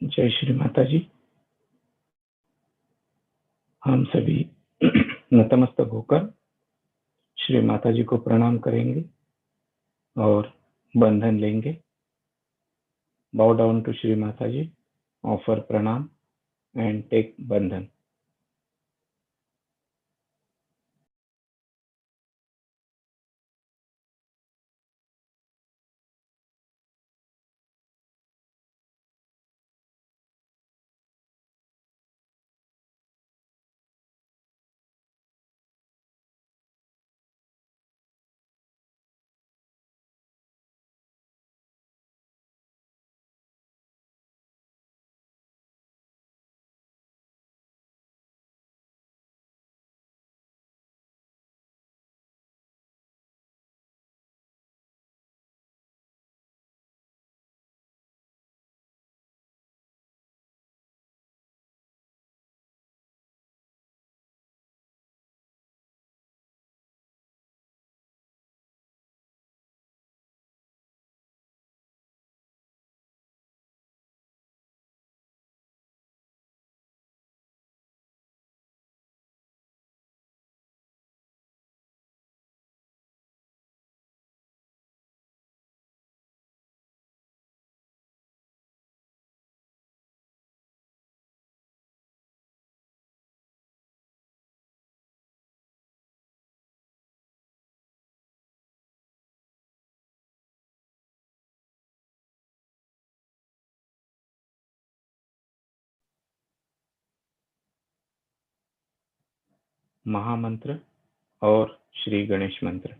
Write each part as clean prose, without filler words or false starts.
जय श्री माता जी। हम सभी नतमस्तक होकर श्री माता जी को प्रणाम करेंगे और बंधन लेंगे। बाउ down to Shri Mata ji, offer प्रणाम एंड टेक बंधन। महामंत्र और श्री गणेश मंत्र।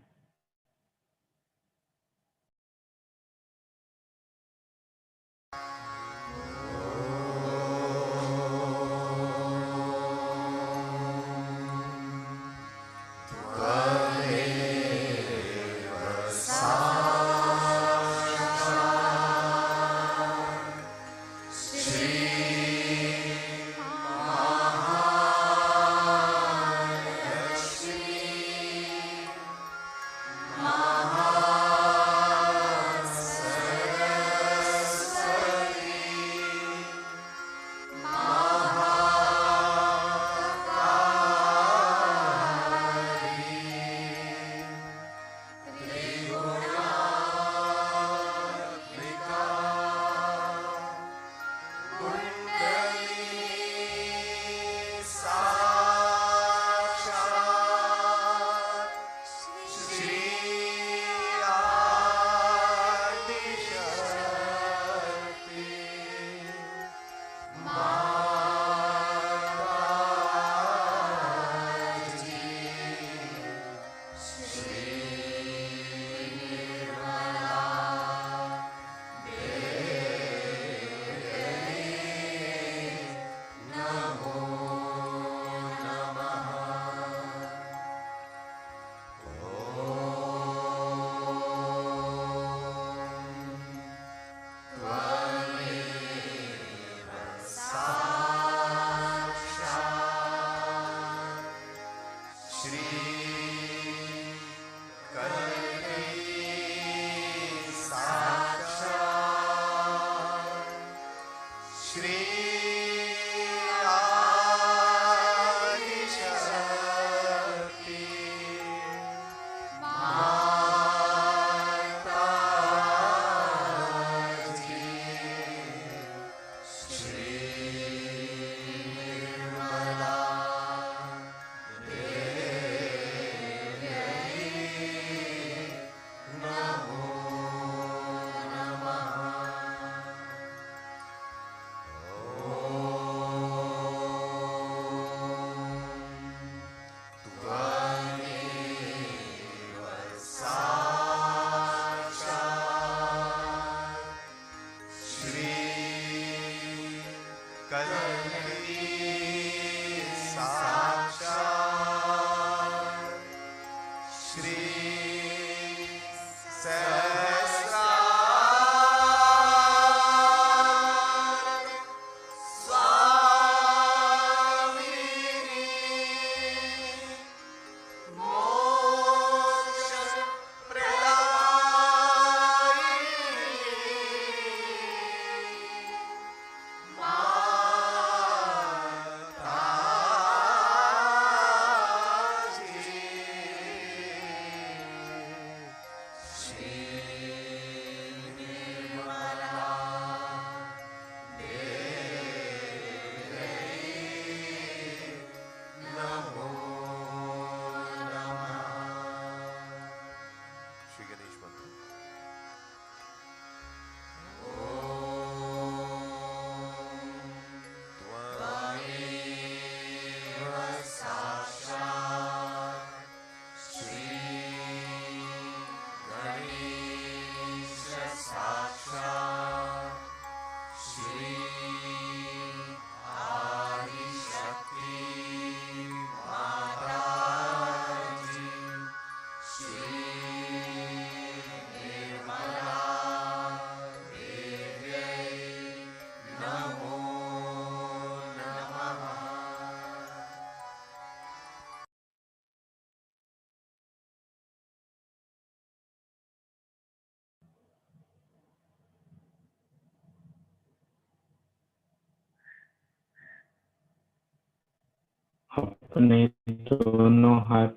अपने दोनों हाथ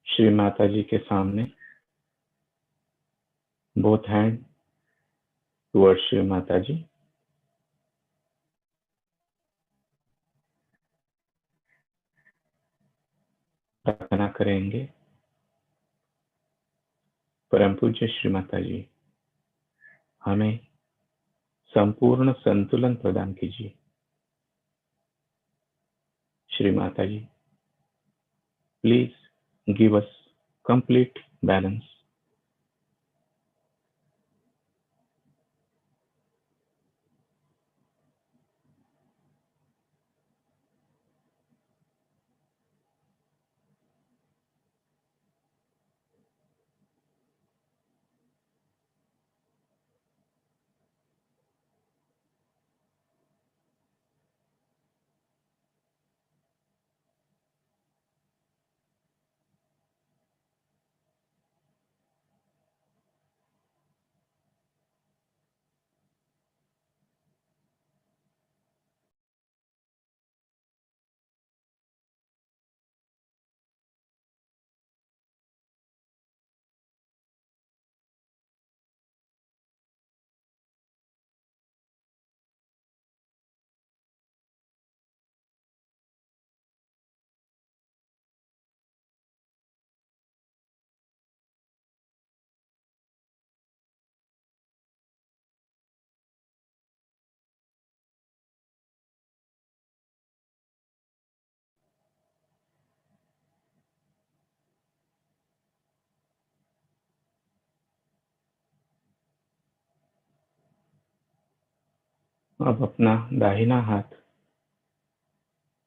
श्री माता जी के सामने, both hand towards Shri Mata जी। प्रार्थना करेंगे, परम पूज्य श्री माता जी, हमें संपूर्ण संतुलन प्रदान कीजिए। Shri Mata ji, please give us complete balance. अब अपना दाहिना हाथ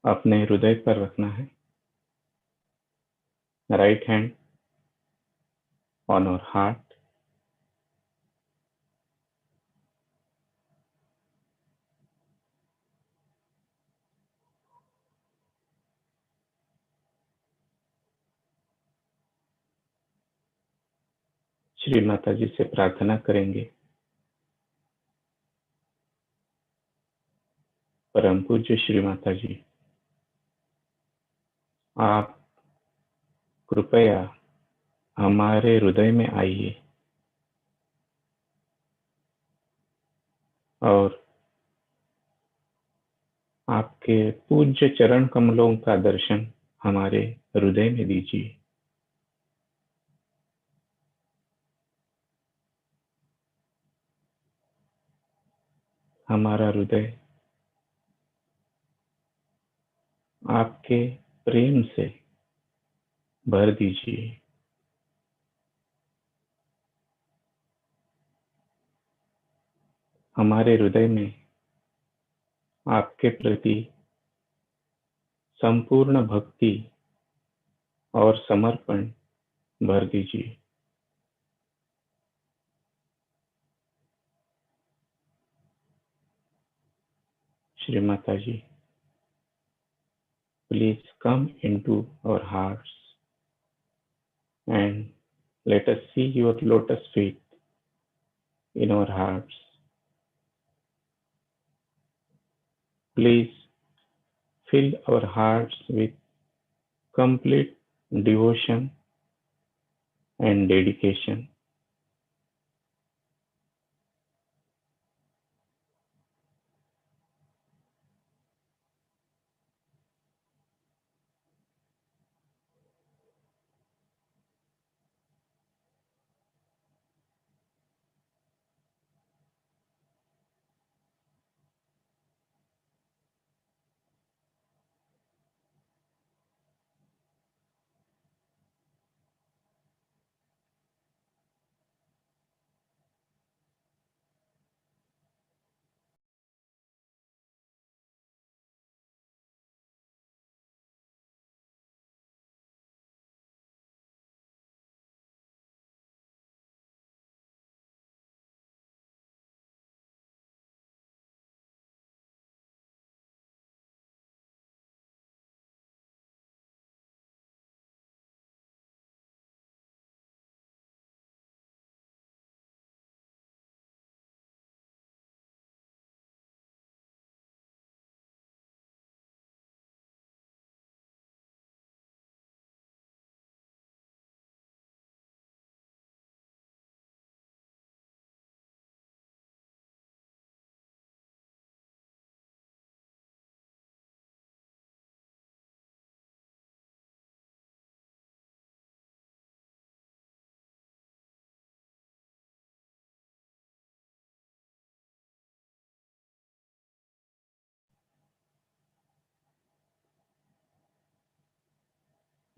अपने हृदय पर रखना है। Right hand on our heart. Shri Mata ji से प्रार्थना करेंगे, परम पूज्य श्री माता जी, आप कृपया हमारे हृदय में आइए और आपके पूज्य चरण कमलों का दर्शन हमारे हृदय में दीजिए। हमारा हृदय आपके प्रेम से भर दीजिए। हमारे हृदय में आपके प्रति संपूर्ण भक्ति और समर्पण भर दीजिए। श्री माता जी, please come into our hearts and let us see your lotus feet in our hearts. Please fill our hearts with complete devotion and dedication.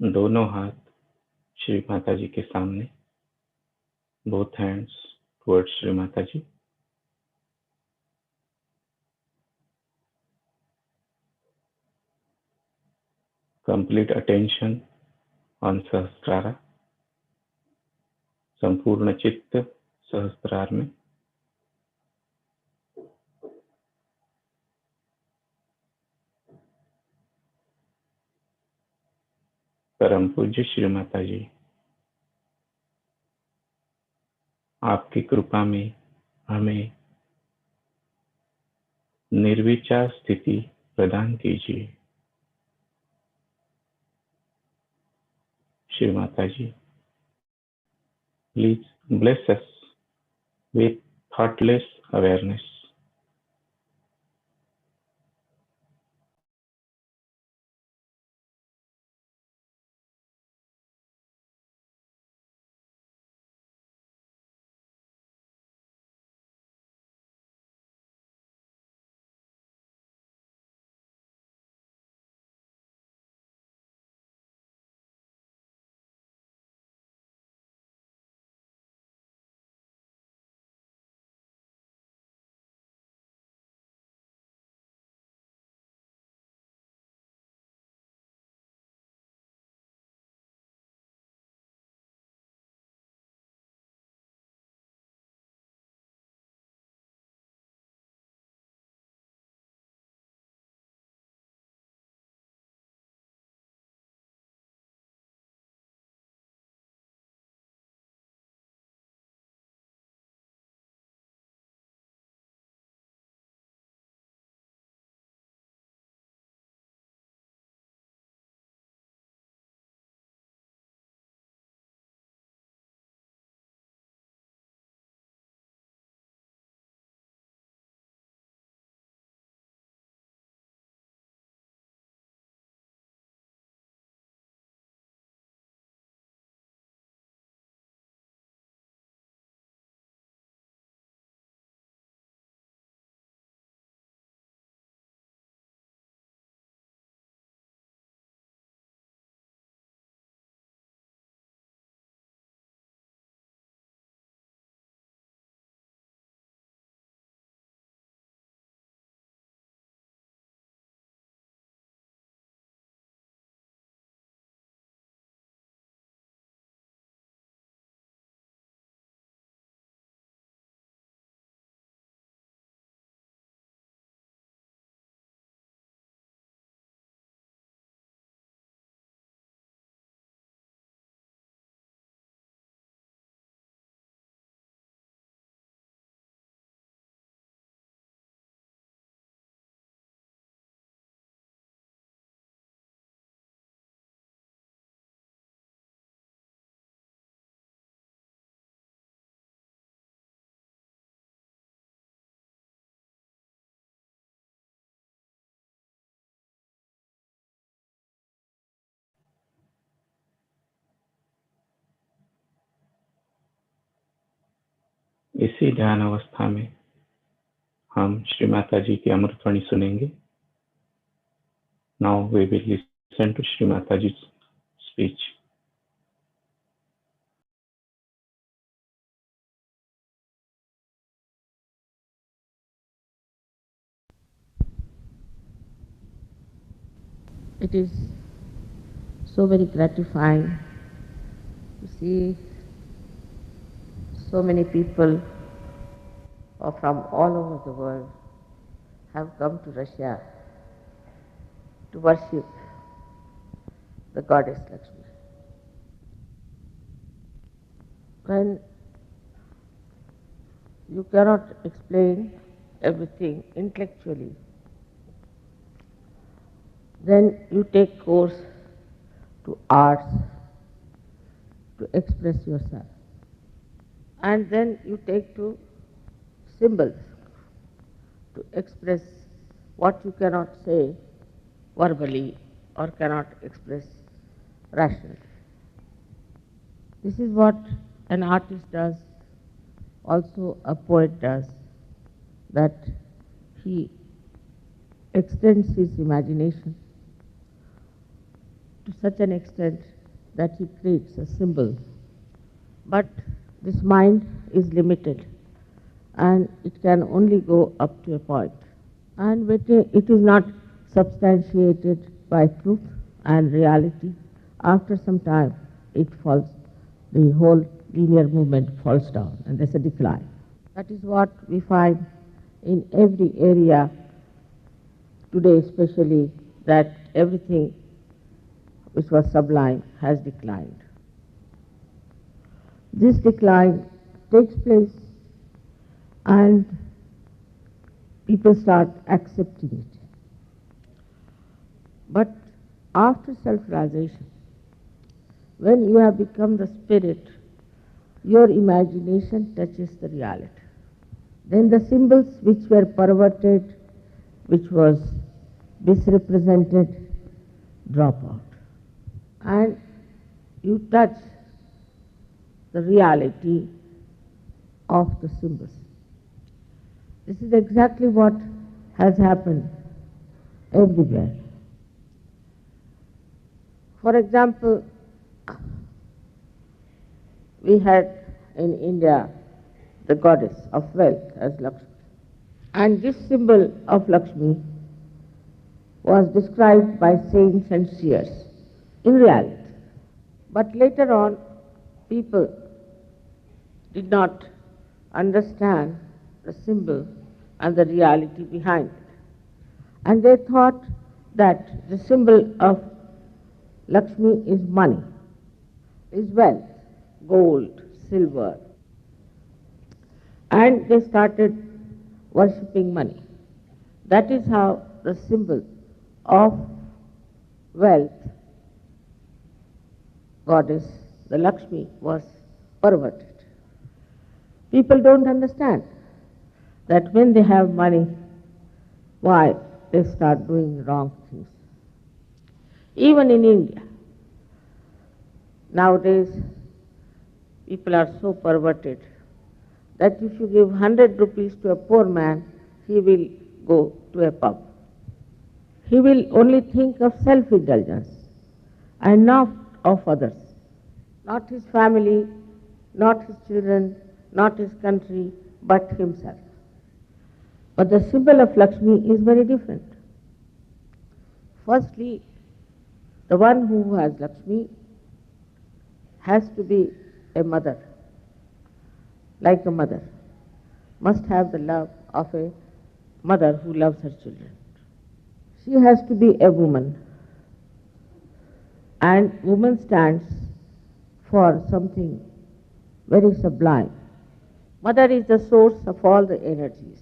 दोनों हाथ श्री माता जी के सामने, both hands towards Shri Mataji. Complete attention on Sahasrara. संपूर्ण चित्त सहस्त्रार में. परम पूज्य श्री माता जी, आपकी कृपा में हमें निर्विचार स्थिति प्रदान कीजिए. श्री माता जी, please bless us with thoughtless awareness. इसी ध्यान अवस्था में हम श्री माता जी की अमृतवाणी सुनेंगे. Now we will listen to Shri Mataji's speech. It is so very gratifying to see so many people from all over the world have come to Russia to worship the goddess Lakshmi. When you cannot explain everything intellectually, then you take course to arts to express yourself. And then you take to symbols to express what you cannot say verbally or cannot express rationally. This is what an artist does, also a poet does, that he extends his imagination to such an extent that he creates a symbol. But this mind is limited and it can only go up to a point. And when it is not substantiated by truth and reality, after some time it falls, the whole linear movement falls down and there's a decline. That is what we find in every area today, especially, that everything which was sublime has declined. This decline takes place and people start accepting it. But after self-realization, when you have become the spirit, your imagination touches the reality. Then the symbols which were perverted, which was misrepresented, drop out. And you touch the reality of the symbols. This is exactly what has happened everywhere. For example, we had in India the goddess of wealth as Lakshmi. And this symbol of Lakshmi was described by saints and seers in reality. But later on, people did not understand the symbol and the reality behind it. And they thought that the symbol of Lakshmi is money, is wealth, gold, silver. And they started worshipping money. That is how the symbol of wealth, goddess, the Lakshmi, was perverted. People don't understand that when they have money, why they start doing wrong things. Even in India, nowadays, people are so perverted that if you give 100 rupees to a poor man, he will go to a pub. He will only think of self-indulgence and not of others, not his family, not his children, not his country, but himself. But the symbol of Lakshmi is very different. Firstly, the one who has Lakshmi has to be a mother, like a mother, must have the love of a mother who loves her children. She has to be a woman, and woman stands for something very sublime. Mother is the source of all the energies,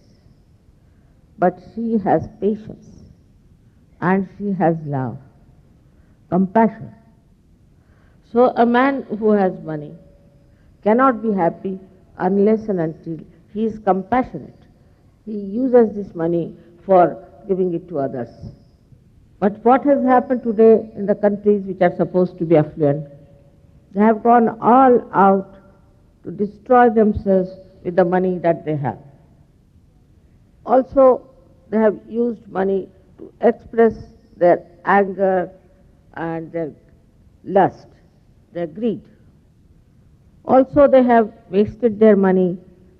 but she has patience, and she has love, compassion. So a man who has money cannot be happy unless and until he is compassionate. He uses this money for giving it to others. But what has happened today in the countries which are supposed to be affluent? They have gone all out to destroy themselves with the money that they have. Also, they have used money to express their anger and their lust, their greed. Also, they have wasted their money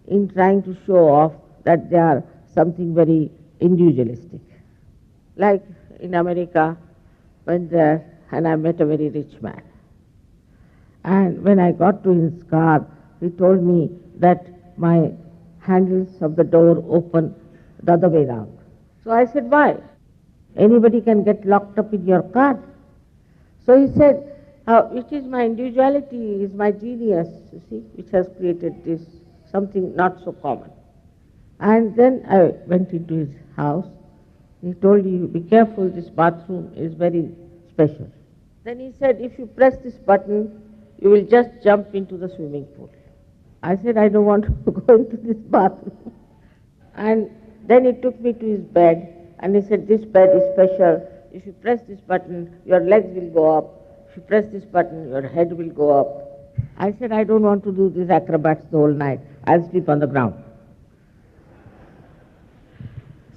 in trying to show off that they are something very individualistic. Like in America, went there and I met a very rich man. And when I got to his car, he told me that my handles of the door open the other way round. So I said, why? Anybody can get locked up in your car. So he said, it is my individuality, is my genius, you see, which has created this, something not so common. And then I went into his house. He told me, be careful, this bathroom is very special. Then he said, if you press this button, you will just jump into the swimming pool. I said, I don't want to go into this bathroom. And then he took me to his bed, and he said, this bed is special. If you press this button, your legs will go up. If you press this button, your head will go up. I said, I don't want to do these acrobats the whole night. I'll sleep on the ground.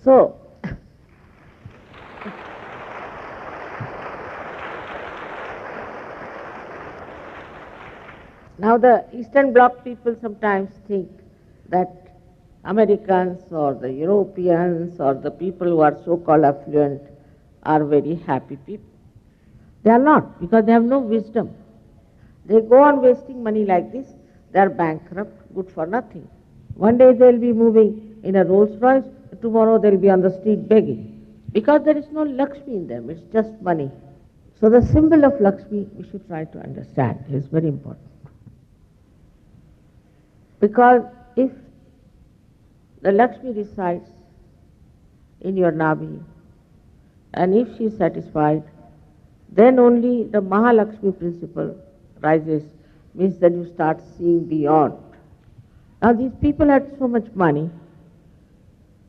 So, Now the Eastern Bloc people sometimes think that Americans or the Europeans or the people who are so-called affluent are very happy people. They are not, because they have no wisdom. They go on wasting money like this, they are bankrupt, good for nothing. One day they will be moving in a Rolls Royce, tomorrow they will be on the street begging. Because there is no Lakshmi in them, it's just money. So the symbol of Lakshmi we should try to understand is very important. Because if the Lakshmi resides in your Nabi, and if she is satisfied, then only the Mahalakshmi principle rises, means that you start seeing beyond. Now these people had so much money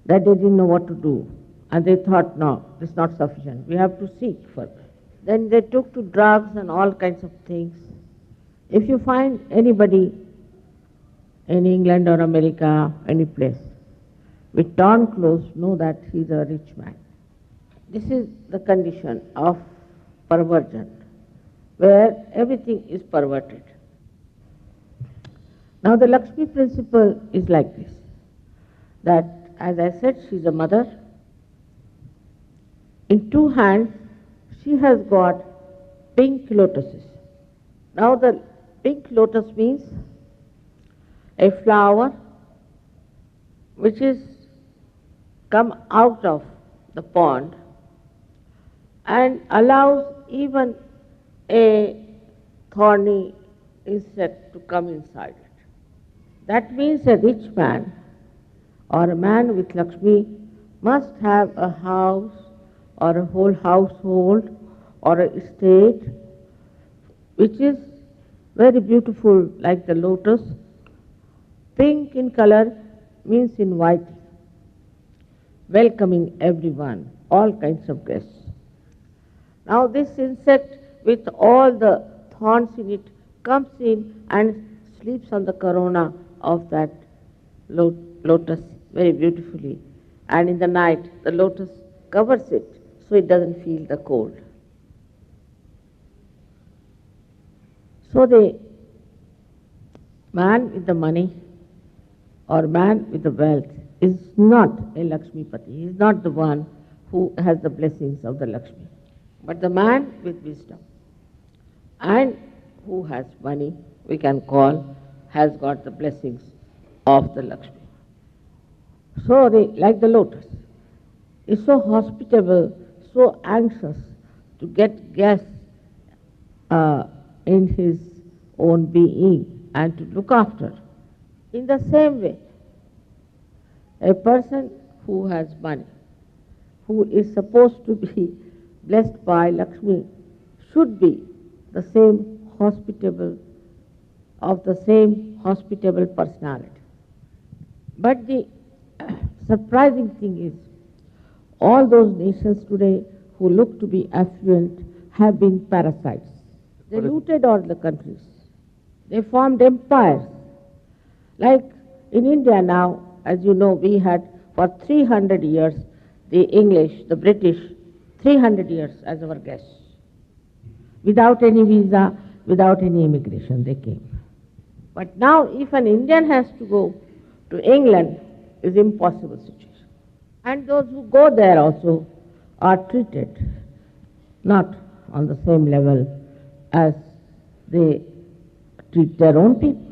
that they didn't know what to do, and they thought, no, this is not sufficient, we have to seek further. Then they took to drugs and all kinds of things. If you find anybody in England or America, any place, with torn clothes, know that he is a rich man. This is the condition of perversion, where everything is perverted. Now the Lakshmi principle is like this, that as I said, she is a mother. In two hands, she has got pink lotuses. Now the pink lotus means a flower which is come out of the pond and allows even a thorny insect to come inside it. That means a rich man or a man with Lakshmi must have a house or a whole household or a estate which is very beautiful like the lotus. Pink in color means inviting, welcoming everyone, all kinds of guests. Now this insect with all the thorns in it comes in and sleeps on the corona of that lotus very beautifully. And in the night the lotus covers it so it doesn't feel the cold. So the man with the money or man with the wealth is not a Lakshmipati. He is not the one who has the blessings of the Lakshmi. But the man with wisdom and who has money, we can call, has got the blessings of the Lakshmi. So like the lotus, is so hospitable, so anxious to get guests in his own being and to look after. In the same way, a person who has money, who is supposed to be blessed by Lakshmi, should be the same hospitable, of the same hospitable personality. But the surprising thing is, all those nations today who look to be affluent have been parasites. They looted all the countries. They formed empires. Like in India now, as you know, we had for 300 years the English, the British, 300 years as our guests. Without any visa, without any immigration, they came. But now if an Indian has to go to England, it's an impossible situation. And those who go there also are treated not on the same level as they treat their own people.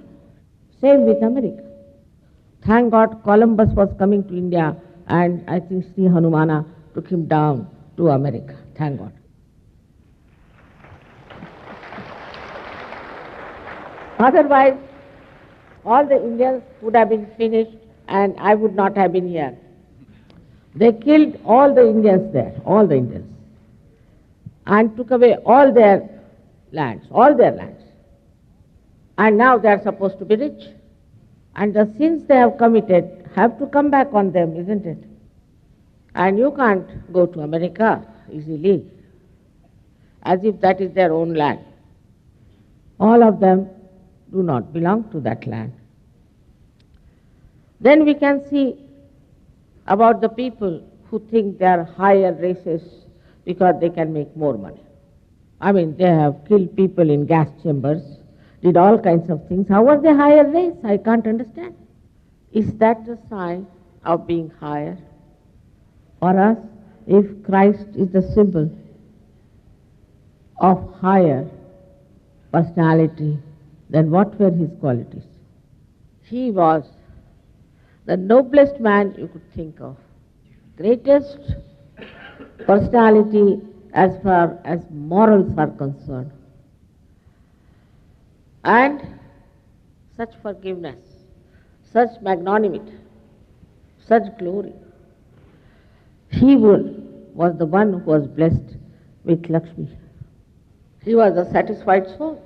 Same with America. Thank God Columbus was coming to India, and I think Sri Hanumana took him down to America. Thank God. Otherwise, all the Indians would have been finished and I would not have been here. They killed all the Indians there, all the Indians, and took away all their lands, And now they are supposed to be rich. And the sins they have committed have to come back on them, isn't it? And you can't go to America easily, as if that is their own land. All of them do not belong to that land. Then we can see about the people who think they are higher races because they can make more money. I mean, they have killed people in gas chambers. did all kinds of things. How was they higher race? I can't understand. Is that the sign of being higher? For us, if Christ is the symbol of higher personality, then what were his qualities? He was the noblest man you could think of, greatest personality as far as morals are concerned, and such forgiveness, such magnanimity, such glory. He was the one who was blessed with Lakshmi. He was a satisfied soul.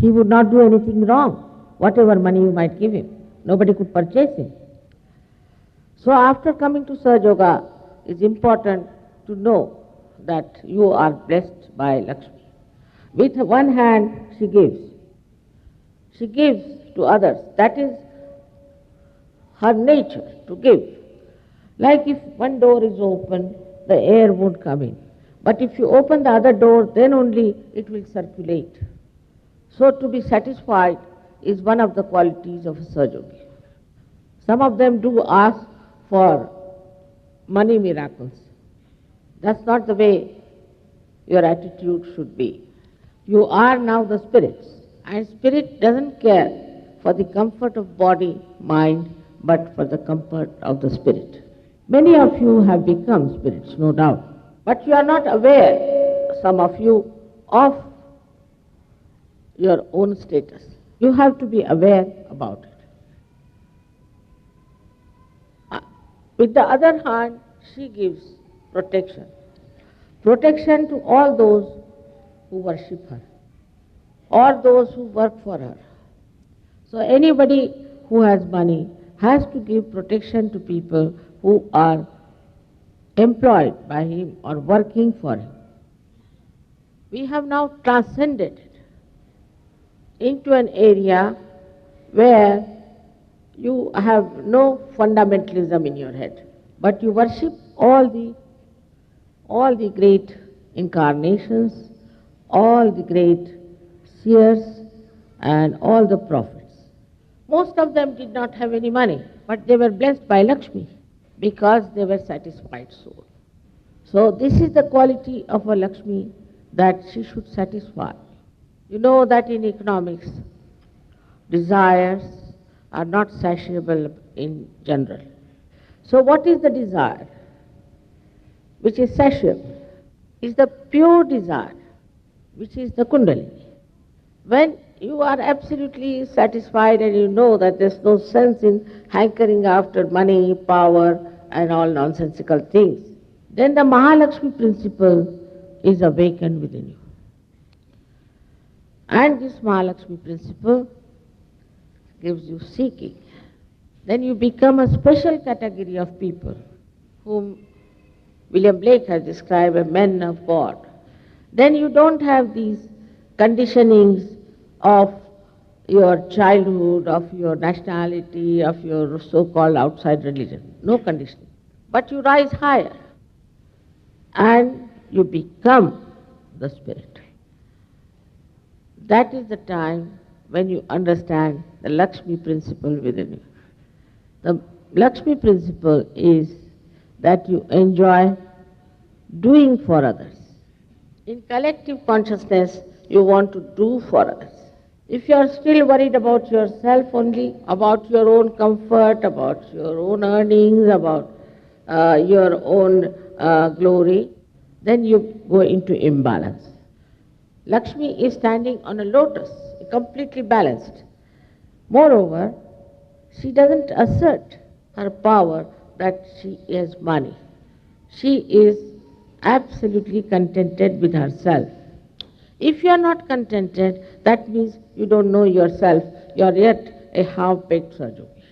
He would not do anything wrong, whatever money you might give him. Nobody could purchase him. So after coming to Sahaja Yoga, it's important to know that you are blessed by Lakshmi. With one hand, she gives. She gives to others. That is her nature, to give. Like if one door is open, the air won't come in. But if you open the other door, then only it will circulate. So to be satisfied is one of the qualities of a Sahaja Yogi. Some of them do ask for money miracles. That's not the way your attitude should be. You are now the spirits, and spirit doesn't care for the comfort of body, mind, but for the comfort of the spirit. Many of you have become spirits, no doubt, but you are not aware, some of you, of your own status. You have to be aware about it. With the other hand, she gives protection. Protection to all those who worship her, or those who work for her. So anybody who has money has to give protection to people who are employed by him or working for him. We have now transcended it into an area where you have no fundamentalism in your head, but you worship all the great incarnations, all the great seers, and all the prophets. Most of them did not have any money, but they were blessed by Lakshmi because they were satisfied souls. So this is the quality of a Lakshmi, that she should satisfy. You know that in economics, desires are not satiable in general. So what is the desire which is satiable? Is the pure desire, which is the Kundalini. When you are absolutely satisfied and you know that there's no sense in hankering after money, power, and all nonsensical things, then the Mahalakshmi principle is awakened within you. And this Mahalakshmi principle gives you seeking. Then you become a special category of people whom William Blake has described as men of God. Then you don't have these conditionings of your childhood, of your nationality, of your so-called outside religion. No conditioning. But you rise higher and you become the spirit. That is the time when you understand the Lakshmi principle within you. The Lakshmi principle is that you enjoy doing for others. In collective consciousness, you want to do for others. If you are still worried about yourself only, about your own comfort, about your own earnings, about your own glory, then you go into imbalance. Lakshmi is standing on a lotus, completely balanced. Moreover, she doesn't assert her power that she has money. She is absolutely contented with herself. If you are not contented, that means you don't know yourself. You are yet a half-baked Sahaja Yogi.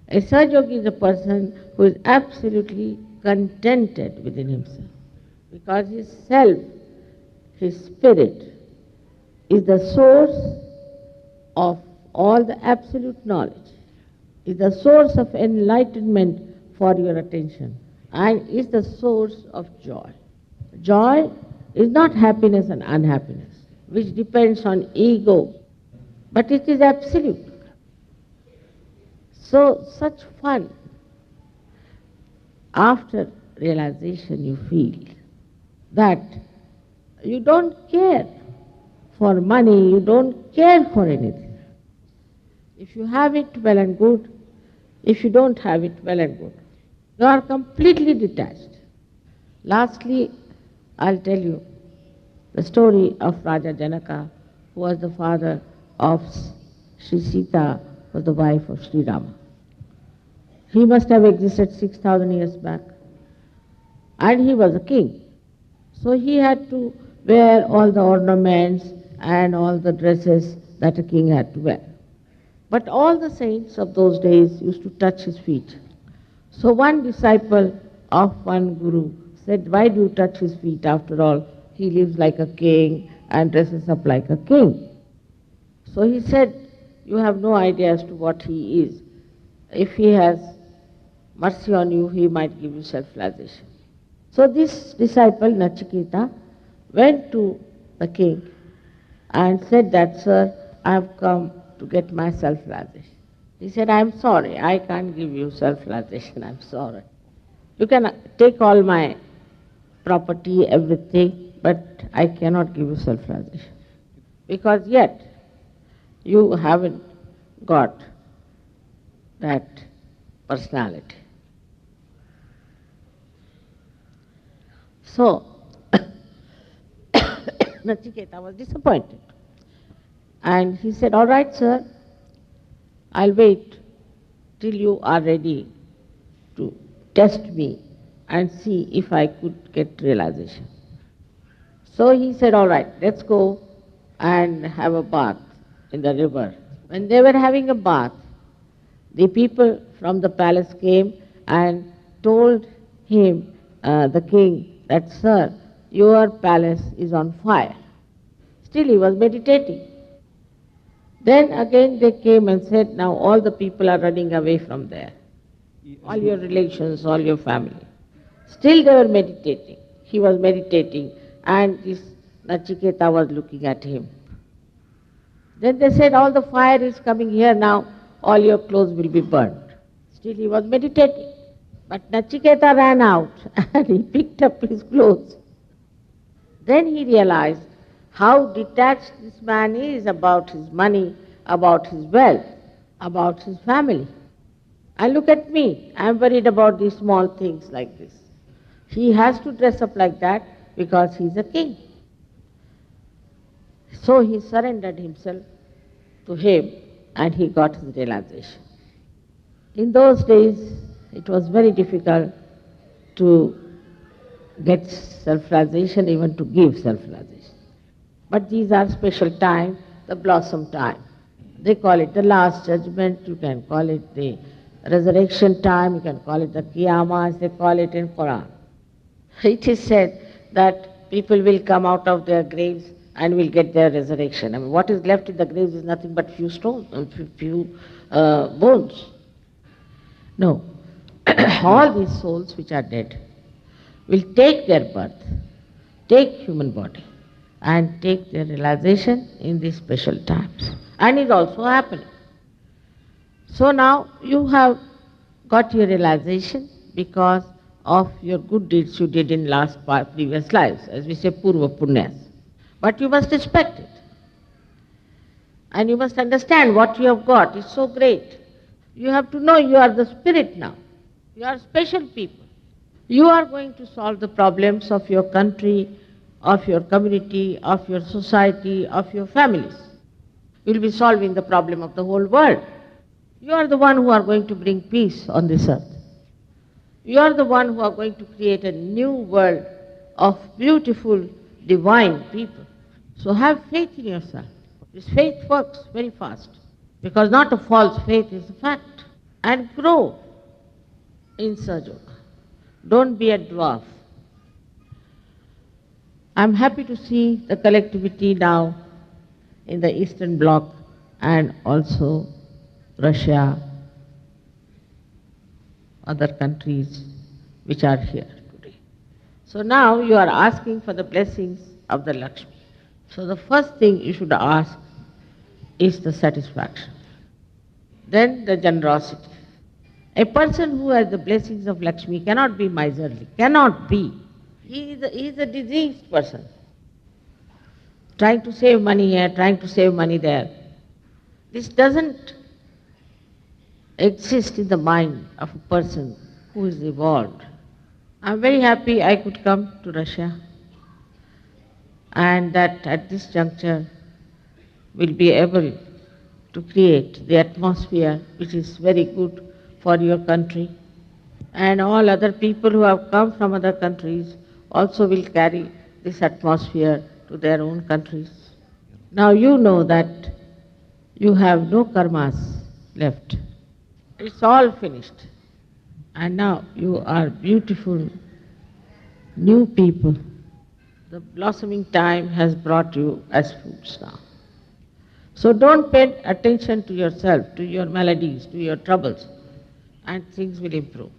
A Sahaja Yogi is a person who is absolutely contented within himself, because his self, his spirit, is the source of all the absolute knowledge, is the source of enlightenment for your attention, and is the source of joy. Joy is not happiness and unhappiness, which depends on ego but it is absolute. So such fun, after realization you feel that you don't care for money, you don't care for anything. If you have it, well and good. If you don't have it, well and good. You are completely detached. Lastly, I'll tell you the story of Raja Janaka, who was the father of Sri Sita, was the wife of Sri Rama. He must have existed 6,000 years back. And he was a king. So he had to wear all the ornaments and all the dresses that a king had to wear. But all the saints of those days used to touch his feet. So one disciple of one guru said, why do you touch his feet? After all, he lives like a king and dresses up like a king. So he said, you have no idea as to what he is. If he has mercy on you, he might give you self-realization. So this disciple, Nachiketa, went to the king and said that, sir, I have come to get my self-realization. He said, I am sorry, I can't give you self-realization, I am sorry. You can take all my property, everything, but I cannot give you self-realization. Because yet, you haven't got that personality. So, Nachiketa was disappointed. And he said, all right, sir, I'll wait till you are ready to test me and see if I could get realization. So he said, all right, let's go and have a bath in the river. When they were having a bath, the people from the palace came and told him, the king, that, sir, your palace is on fire. Still he was meditating. Then again they came and said, now all the people are running away from there. All your relations, all your family. Still they were meditating. He was meditating and this Nachiketa was looking at him. Then they said, all the fire is coming here now, all your clothes will be burnt. Still he was meditating. But Nachiketa ran out and he picked up his clothes. Then he realized how detached this man is about his money, about his wealth, about his family. And look at me, I am worried about these small things like this. He has to dress up like that because he is a king. So he surrendered himself to him and he got his realization. In those days, it was very difficult to get self-realization, even to give self-realization. But these are special time, the blossom time. They call it the last judgment, you can call it the resurrection time, you can call it the Qiyamah, as they call it in Quran. It is said that people will come out of their graves and will get their resurrection. I mean, what is left in the graves is nothing but few stones and few bones. No. All these souls which are dead will take their birth, take human body, and take their realization in these special times. And is also happening. So now you have got your realization because of your good deeds you did in previous lives, as we say, purva punyas. But you must respect it. And you must understand what you have got is so great. You have to know you are the spirit now. You are special people. You are going to solve the problems of your country, of your community, of your society, of your families. You will be solving the problem of the whole world. You are the one who are going to bring peace on this earth. You are the one who are going to create a new world of beautiful, divine people. So have faith in yourself. This faith works very fast because not a false faith is a fact. And grow in Sahaja. Don't be a dwarf. I'm happy to see the collectivity now in the Eastern Bloc and also Russia, other countries which are here today. So now you are asking for the blessings of the Lakshmi. So the first thing you should ask is the satisfaction. Then the generosity. A person who has the blessings of Lakshmi cannot be miserly, cannot be. He is a diseased person, trying to save money here, trying to save money there. This doesn't exist in the mind of a person who is evolved. I'm very happy I could come to Russia and that at this juncture will be able to create the atmosphere which is very good for your country. And all other people who have come from other countries also will carry this atmosphere to their own countries. Now you know that you have no karmas left. It's all finished. And now you are beautiful new people. The blossoming time has brought you as fruits now. So don't pay attention to yourself, to your maladies, to your troubles, and things will improve.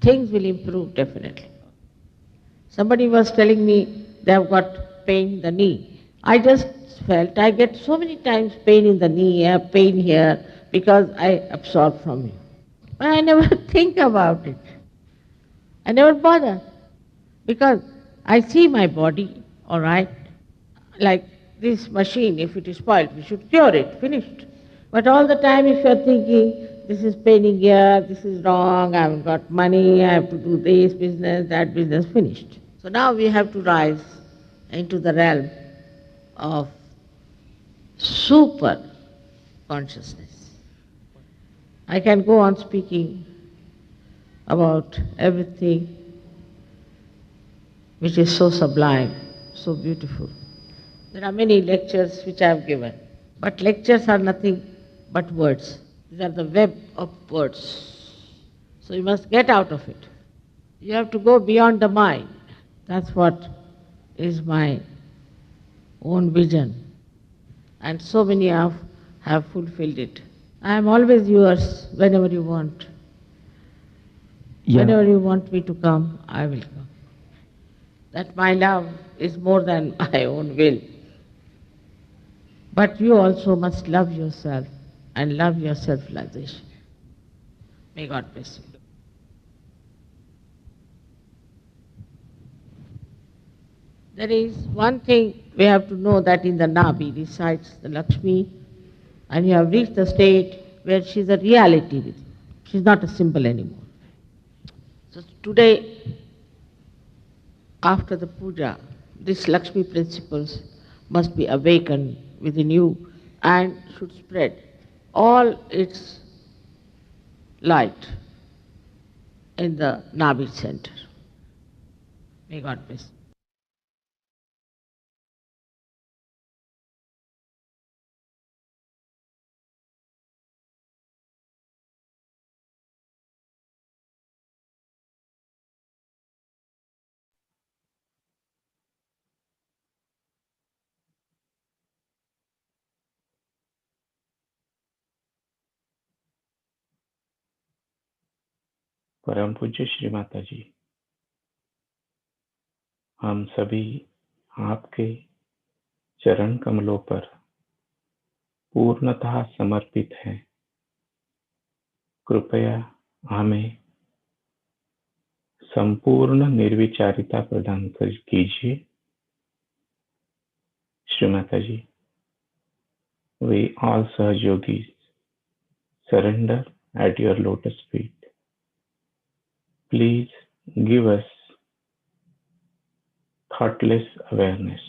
Things will improve definitely. Somebody was telling me they have got pain in the knee. I just felt I get so many times pain in the knee, pain here, because I absorb from you. But I never think about it. I never bother. Because I see my body, all right, like this machine, if it is spoiled, we should cure it, finished. But all the time if you are thinking, this is paining here, this is wrong, I haven't got money, I have to do this business, that business, finished. So now we have to rise into the realm of super consciousness. I can go on speaking about everything which is so sublime, so beautiful. There are many lectures which I have given, but lectures are nothing but words. These are the web of words. So you must get out of it. You have to go beyond the mind. That's what is my own vision. And so many have fulfilled it. I am always yours whenever you want. Whenever you want me to come, I will come. That my love is more than my own will. But you also must love yourself and love your self-realization. May God bless you. There is one thing we have to know, that in the Nabi resides the Lakshmi, and you have reached the state where she is a reality with you. She is not a symbol anymore. So today, after the puja, these Lakshmi principles must be awakened within you and should spread all its light in the Nabi center. May God bless you. परम पूज्य श्री माता जी, हम सभी आपके चरण कमलों पर पूर्णतः समर्पित हैं। कृपया हमें संपूर्ण निर्विचारिता प्रदान कीजिए। श्री माता जी, we all Sahajogis surrender at your lotus feet. Please give us thoughtless awareness.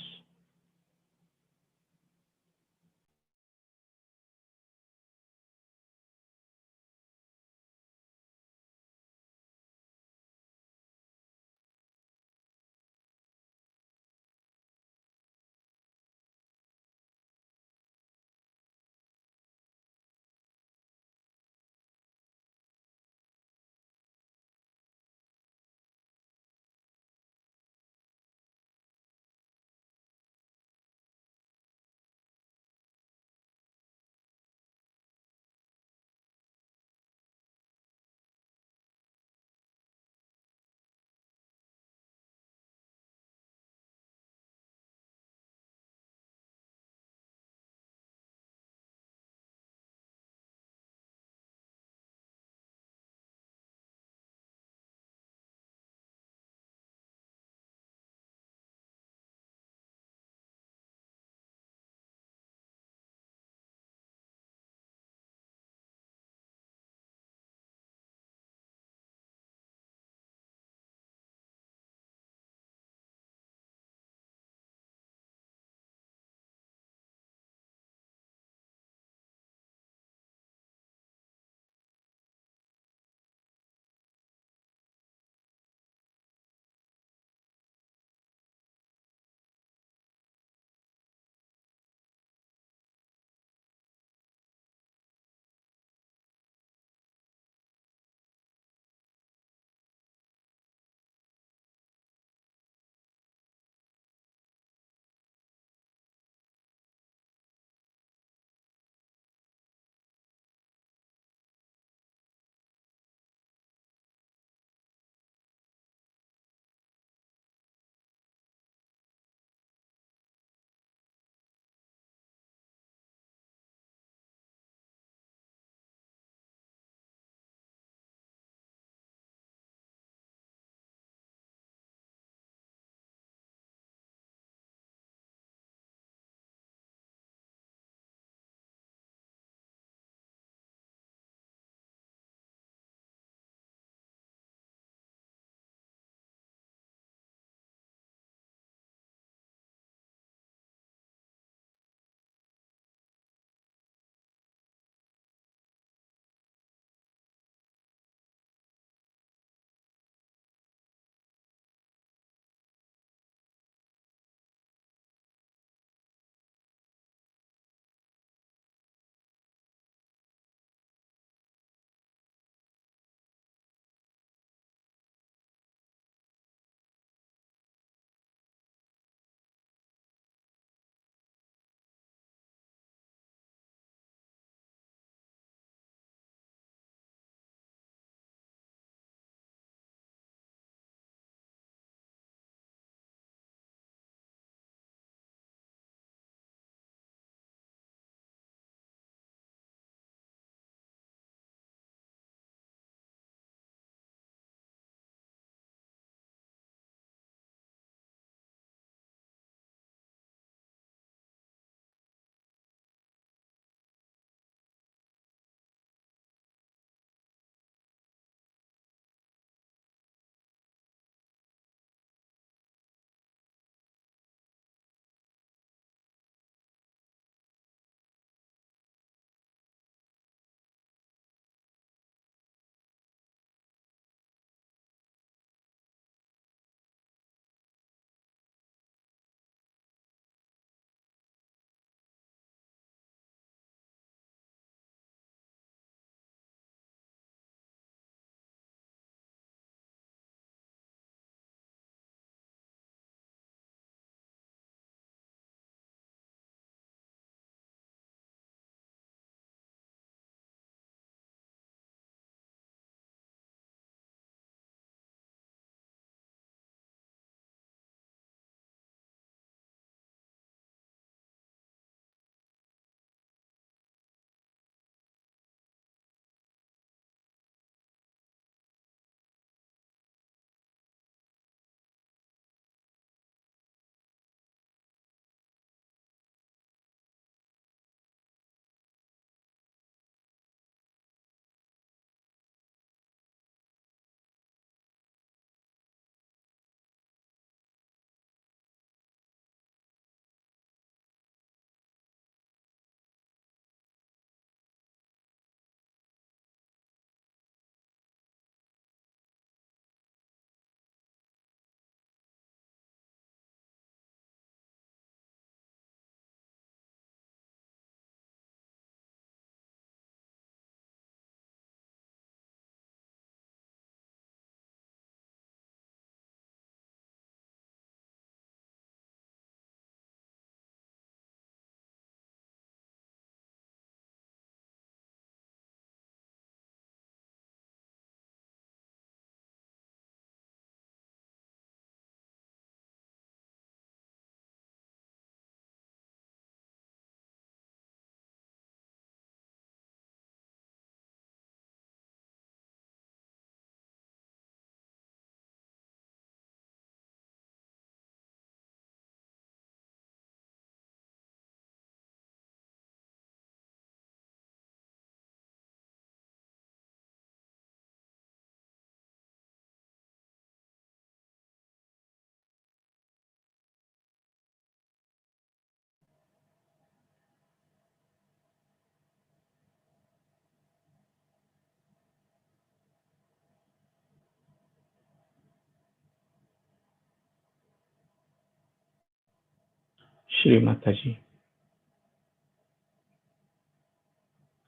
Shri Mata जी,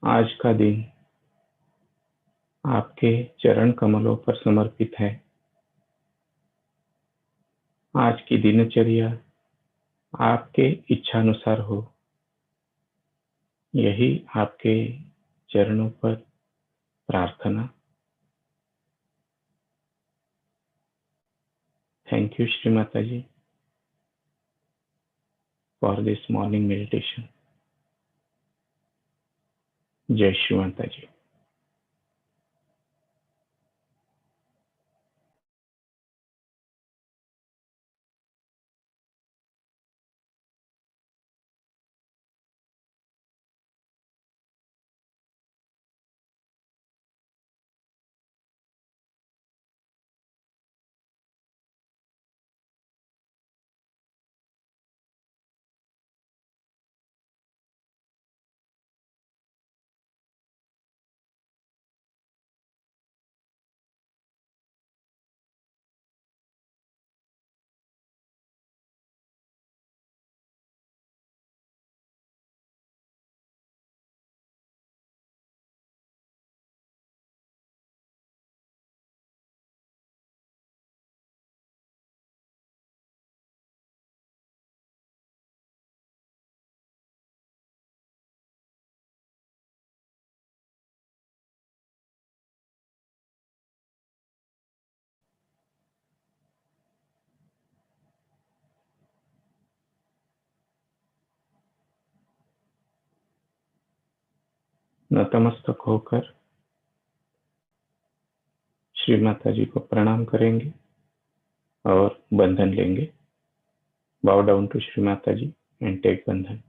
आज का दिन आपके चरण कमलों पर समर्पित है। आज की दिनचर्या आपके इच्छानुसार हो, यही आपके चरणों पर प्रार्थना। Thank you Shri Mata ji for this morning meditation. जय श्री माता जी। नतमस्तक होकर श्री माता जी को प्रणाम करेंगे और बंधन लेंगे। बाउ down to Shri Mata ji and take बंधन।